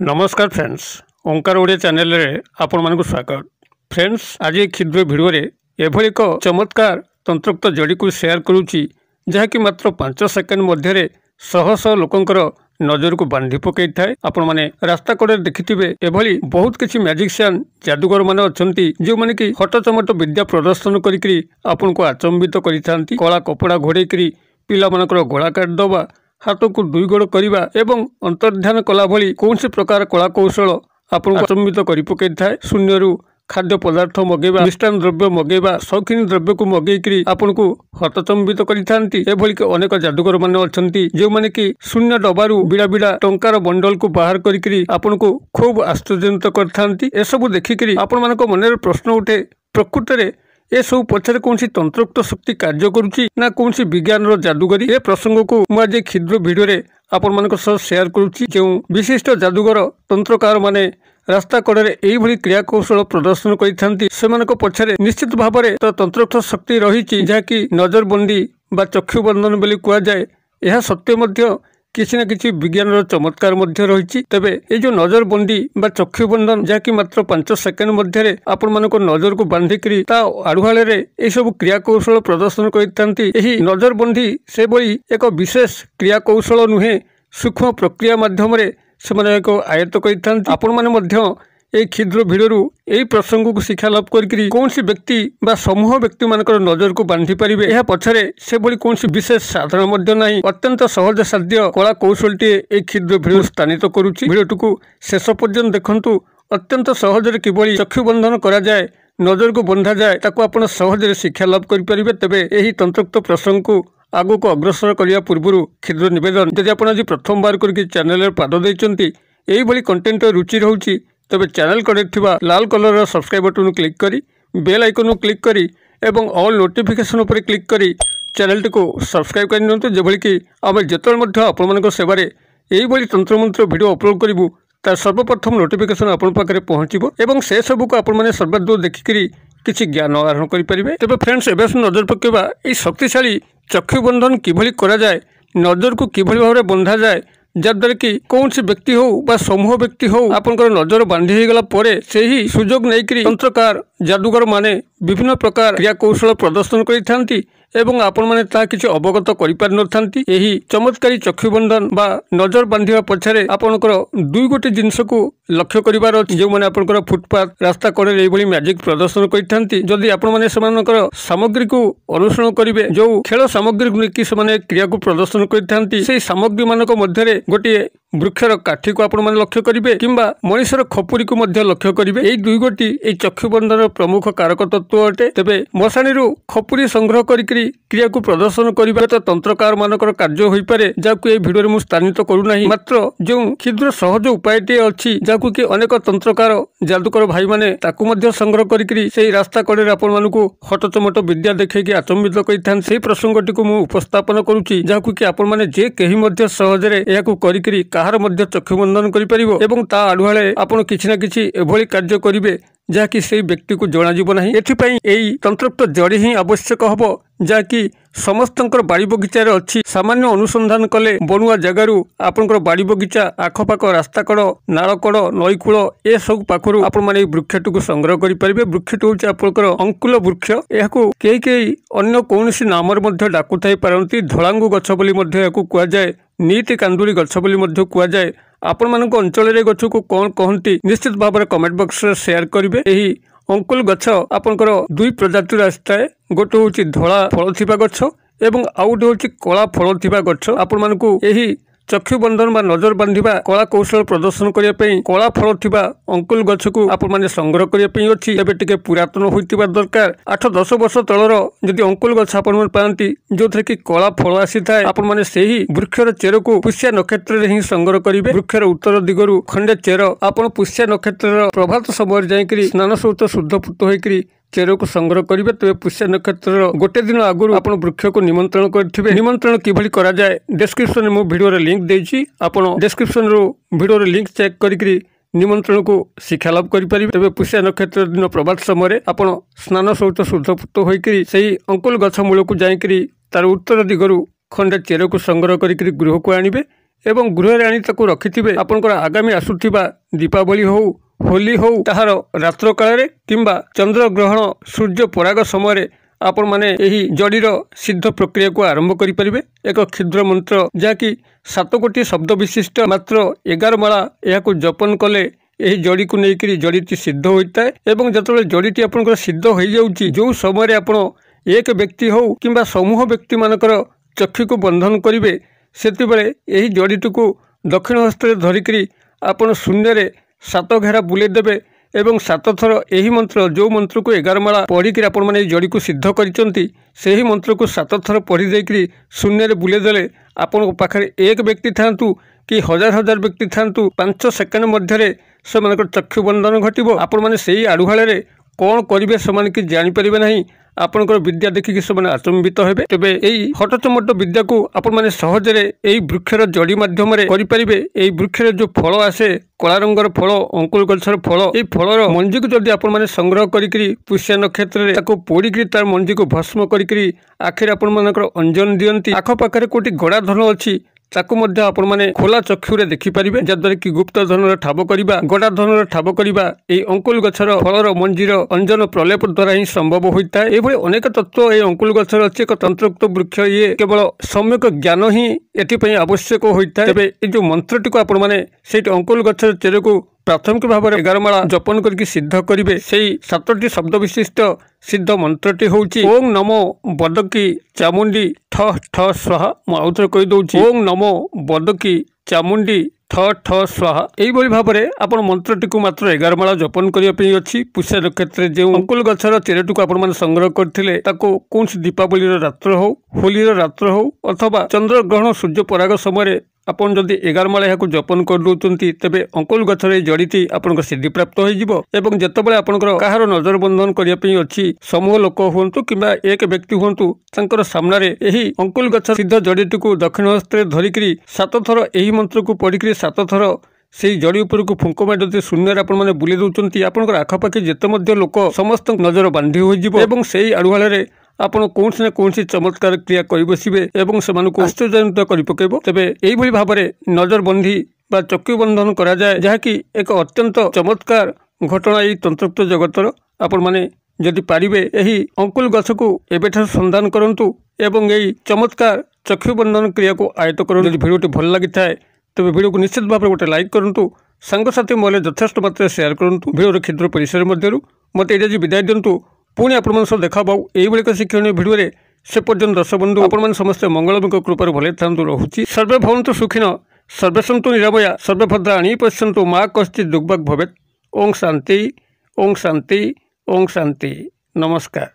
नमस्कार फ्रेंड्स, ओंकार ओडिया चैनल रे आपण मानक स्वागत। फ्रेंड्स, आज एक क्षुद्र वीडियो रे एभली एक चमत्कार तंत्रोक्त जड़ी को शेयर करूची जहाँकि मात्र 5 सेकेंड मध्य शह शह लोकंकर नजर को बांधी पकई थाए। आपण माने रास्ता कड़े देखिथिबे एभली बहुत किछि मैजिशियन जादूगर माने अछंती जो माने कि हटचमट विद्या प्रदर्शन करिकरी आपण को आचंबित करिथांती। कला कपड़ा घोड़ेकरी पिला मानकर गोला काट दबा, हाथ को दुई गोड़ करवा एवं अंतर्ध्यान कला भली कौन प्रकार कला कौशल आपको अचंबित कर पकई थाए। शून्यरू खाद्य पदार्थ मगेबा, मिष्टान द्रव्य मगेबा, शौखीन द्रव्य को मगेकरी आपन को हतचंबित करिथांती। एभली अनेक जादूगर माने अछंती जो माने कि शून्य डबारू बिड़ा बिड़ा टंकार बंडल को बाहर करिकरी आपन को खूब आश्चर्यजनित करथांती। एसबु देखिकरी आपण मानक मन प्रश्न उठे, प्रकृत रे ए सब पछरे कौन तंत्रोक्त शक्ति कार्य करुच्ची ना कौन विज्ञान जादूगरी। ए प्रसंग को मुझे क्षुद्र वीडियो रे आपण मानक सह शेयर करुच्ची। जो विशिष्ट जादूगर तंत्रकार माने रास्ता कड़े यही क्रिया कौशल प्रदर्शन करथांती सेमानक पछरे निश्चित भाव में तंत्रोक्त शक्ति रही जहाँकि नजरबंदी बा चक्षुबंधन बोली कुआ जाए। यह सत्य मध्य किसी न किसी विज्ञान चमत्कार मध्य रही। तेबे ये जो नजरबंदी बा चक्षुबंधन जहाँकि मात्र 5 सेकेंड मध्य आपण मानक नजर को बांधिकी ता आड़ुहाल ये सब क्रिया कौशल प्रदर्शन करथांती। यही नजरबंदी से बड़ी एक विशेष क्रिया कौशल नुहे, सूक्ष्म प्रक्रिया माध्यम से एक आयत्त करथांती। आपण माने मध्य এই ক্ষুদ্র ভিডিওরু এই প্রসঙ্গକୁ শিক্ষা লাভ করি কৌনসি ব্যক্তি বা সমূহ ব্যক্তি মানকৰ নজরକୁ বান্ধি পারিবে। ଏହା পছরে সেভଳି কৌনসি বিশেষ সাধারণ মধ্য নাই, অত্যন্ত সহজ সাধ্য কলা কৌশলটি এই ক্ষুদ্র ভিডিও স্থানিত করুছি। ভিডিওটিକୁ शेष पर्यंत देखंतु। अत्यंत सहजरे किभଳି चक्षुबंधन करा जाए, नजर को बंधा जाए ताको आपण सहजरे शिक्षा लाभ करि परिबे। तबे एही तंत्रोक्त प्रसंग को आगु को अग्रसर करिया पूर्वरु क्षुद्र निवेदन, यदि आपण आज प्रथम बार करके चैनल रे पाद दैचंती एही भଳି कंटेंट रुचि रहउची तबे चैनल कड़े लाल कलर सब्सक्राइब बटन क्लिक करी बेल आइकन क्लिक करी एवं ऑल नोटिफिकेशन पर क्लिक करी चैनल टी को सब्सक्राइब कर नियंतु। जेभଳି कि आम जिते आपण सेवारे यही तंत्रमंत्र वीडियो अपलोड करूँ तार सर्वप्रथम नोटिफिकेशन आपण पाखे पहुँचो एवं से सबको आपण सर्वादूर देखिकी किसी ज्ञान आहरण करेंगे। तेज फ्रेंड्स, एवं नजर पकेबा ये शक्तिशाली चक्षुबंधन किभଳି करा जाए, नजर को किभଳି भाव बंधा जाए जद्वारा कि कौन व्यक्ति हो बा समूह व्यक्ति हो आपनकर नजर बांधी गला परे से ही सुजोग नहीं तंत्रकार जादूगर माने विभिन्न प्रकार क्रिया कौशल प्रदर्शन करथांती एवं आपण माने ता किछि अवगत करि पार नथांती। एही चमत्कारी चक्षुबंधन बा नजर बांधिबा पछरे आपनकर दुई गोटे जिंस को लक्ष्य करिवार अछि। जो माने आपनकर फुटपाथ रास्ता कड़े एही भली मैजिक प्रदर्शन करथांती। जदि आपण माने समानकर सामग्री को अनुसरण करिवे, जो खेल सामग्री को नेकी समाने क्रिया को प्रदर्शन करथांती, सेही सामग्री मानक मध्यरे गोटे वृक्षर काठी को आपण माने लक्ष्य करिवे किंबा मनुष्यर खपुरी को मध्य लक्ष्य करिवे। एही दुई गोटी एही चक्षुबंधन प्रमुख कारक तत्व अटे। तेबे मशाणीरू खपुरी संग्रह करिकरी क्रिया को प्रदर्शन करिबा तो तंत्रकार मानकर कार्य होई पारे, जाकु ए वीडियो रे मु स्थानित करू नाही। मात्र जो क्षुद्र सहज उपायटी अछि जाकु कि अनेक तंत्रकार जादूकर भाई माने ताकु मध्य संग्रह करिकरी सेही रास्ता कड़े आपण मानकु हटचमट विद्या देखैकि आचंबित करिथान। सेही प्रसंगटी को मु उपस्थापन करूची जाकु कि आपण माने जे केही मध्य सहजरे एहाकु करिकरी काहार मध्य चक्षुबंधन करि परिबो एवं ता आडुहाळे आपण किछि ना किछि एभଳି कार्य करिवे जहाँकि से व्यक्ति को जनाजिब नहीं। एथिपाई एई तंत्रोक्त जड़ी ही आवश्यक हबो जहाँकि समस्तंकर बाड़ी बगीचार अच्छी। सामान्य अनुसंधान कले बनुआ जगारू आपनकर बाड़ी बगीचा आखपाख रास्ता कड़ नाल कड़ नईकूल ए सब पाखु आपण माने वृक्षटी को संग्रह करि परिबे। वृक्षटी होछि आपनकर अंकुल वृक्ष। एहाकु केही केही अन्य कौनसी नामर मध्य डाकु थाई पारंती। धଳାଙ୍ଗु गछ बोली मध्य एहाकु कुआ जाए, नीति कांदुरी गछ बोली मध्य कुआ जाए। आपण मानक अंचल रे गछ को कौन कहती निश्चित भाव में कमेंट बॉक्स रे शेयर करिवे। एही अंकुल गछ आपनकर दुई प्रजातिर आस्ताए, गोटे होछि धला फल थिबा गछ एवं आउ गोटे होछि कला फल थिबा गछ। आपण मानकु एही चक्षुबंधन बा नजर बांधिबा कला कौशल प्रदर्शन करिया पई कला फल थिबा अंकुल गछ को आपण माने संग्रह करिया पई अछि। एबे टिके पुरातन होइतिबा दरकार। 8-10 वर्ष तलर जदि अंकुल गछ आपण मन पांती जोथरे कि कला फल आसी थाए, आपण माने सेही वृक्षर चेर को पुष्य नक्षत्र रे ही संग्रह करिवे। वृक्षर उत्तर दिगरु खंडे चेर आपण पुष्य नक्षत्र प्रभात समय जाईकरी स्नान सहित शुद्धपुत होइकरी चेर को संग्रह करेंगे। तेज पुष्य नक्षत्र गोटे दिन आगुरी आप वृक्ष को निमंत्रण करेंगे। निमंत्रण किभଳି करा जाए डिस्क्रिप्शन में वीडियो रे लिंक देछि। आपण डिस्क्रिप्शन रो वीडियो रे लिंक चेक करिकरी निमंत्रण को शिक्षा लाभ करेंगे। तेज पुष्य नक्षत्र दिन प्रभात समय आप स्नान सहित शुद्धपुत होकर अंकुल गछ मूल को जाकरी तार उत्तर दिगरु खंडे चेर को संग्रह करी गृह को आणवे एवं गृह आनी रखिथे आपंकर आगामी आसुथिबा दीपावली हो होली हो ताहार रात्र काल किंबा चंद्र ग्रहण सूर्य पराग समय आपण माने एही जड़ीर सिद्ध प्रक्रिया को आरंभ करें। एक क्षुद्र मंत्र जहाँकि 7 गोटी शब्द विशिष्ट मात्र 11 माला यह जपन कले यही जड़ी को लेकर जड़ीटी सिद्ध होता है एवं जो जड़ीटी आपंकर सिद्ध हो जाऊँगी जो समय आपण एक व्यक्ति हो कि समूह व्यक्ति मानकर चक्षु को बंधन करेंगे से यही जड़ीटी को दक्षिण हस्त धरिकी आपण शून्य 7 घेरा बुलेदेवे एवं 7 थर यही मंत्र जो मंत्र को 11 माला पढ़िकी आपण मैंने जड़ी को सिद्ध कर मंत्र को 7 थर पढ़ी देकर शून्य बुलेदेले आपण पाखे एक व्यक्ति था कि हजार हजार व्यक्ति था 5 सेकेंड मध्य से चक्षु बंधन घटव आपण मैंने से आड़ुहाड़े कौन करेंगे से कि जापर ना आपणकर विद्या देखिकी से आचंबित हेबे। तेबे एई हटचमट विद्या को आपण माने सहजरे एई वृक्षर जड़ी माध्यम करि परिबे। एई वृक्षर जो फल आसे कला रंगर फल अंकुर गछर फल एई फलर मंजी को जदि आपण माने संग्रह करिकरी पुष्य नक्षत्र रे ताको पोड़िकरी तार मंजी को भस्म करिकरी आखिर आपण मानकर अंजन दियंती आख पाखरे कोटी गड़ा धन अछि ताकू मध्य आपण माने खोला चक्षुरे देखि परिबे जद्वारा कि गुप्त धनर ठाब करिबा गड़ा धनर ठाब करिबा एई अंकुल गछर फलर मंजीर अंजन प्रलेप द्वारा ही संभव होता है। एभଳି अनेक तत्व ए अंकुल गछर अछि एक तंत्रोक्त वृक्ष ये केवल सम्यक ज्ञान ही एथि आवश्यक होता है। तेबे ए जो मंत्रटी को आपण माने सेठी अंकुल गछर चेर को प्राथमिक भाव में 11 माला जपन करके सिद्ध करेंगे से 7टी शब्द विशिष्ट सिद्ध मंत्रटी होउची ओं नमो बदकी चामुंडी ठ ठ स्वाहा। मुझे कहीदे ओं नमो बदकी चामुंडी ठ ठ स्वाहा। यही भाव में आप मंत्रटी को मात्र 11 माला जपन करने अच्छी पुष्य नक्षत्र जो अंकुल गछर चेरटी को आपण संग्रह करते कौन दीपावली रात्र हो होली रात्र हो अथवा चंद्र ग्रहण सूर्य पराग समय आपन जदि 11 माला यहाँ जपन कर दौरान तेरे अंकुल गछर जड़ीटी आपन सिद्धि प्राप्त हो जितेबाला आपंकर कहार नजर बंधन करने अच्छी समूह लोक हूँ कि एक व्यक्ति हूँ तर सामने यही अंकुल गछ सिद्ध जड़ीटी को दक्षिण हस्त धरिकी 7 थर यही मंत्र को पढ़िकी 7 थर से जड़ी उपर को फुंक मार शून्य आपने बुले दौरान आपंकर आखपाखे जिते लोक समस्त नजर बांधि हो से आड़ुहाड़े आपण कौन ना कौन चमत्कार क्रिया कर बसवे और से आश्चर्यान्वित कर पकेब। तेबे यही भाव में नजरबंदी बा चक्षु बंधन करा जाए जहाँकि एक अत्यंत चमत्कार घटना यही तंत्रोक्त जगतर आपण माने जदि पारिबे यही अंकुल गछ को एबेठार संधान करंतु एवं यही चमत्कार चक्षु बंधन क्रिया को आयत्त करंतु। यदि भिडियोटी भल लगी थाए तेबे भिडियो को निश्चित भाव में गोटे लाइक करंतु सांगसाथी मोले यथेष्ट मात्रा शेयर करंतु। भिडियोर क्षुद्र परिसर मध्यरु मते एजा विदाय दिंतु पुणी आपण सह देखा पाऊ यही एक शिक्षणीय भिडियो से पर्यंत दर्शक बंधु आपण समस्ते मंगलमय कृपार भले था रोचे। सर्वे भवन्तु सुखिन सर्वे सन्तु निरामया सर्वे भद्राणि पश्यन्तु मा कश्चित् दुर्भाग् भवेत्। ओं शांति ओं शांति ओं शांति। नमस्कार।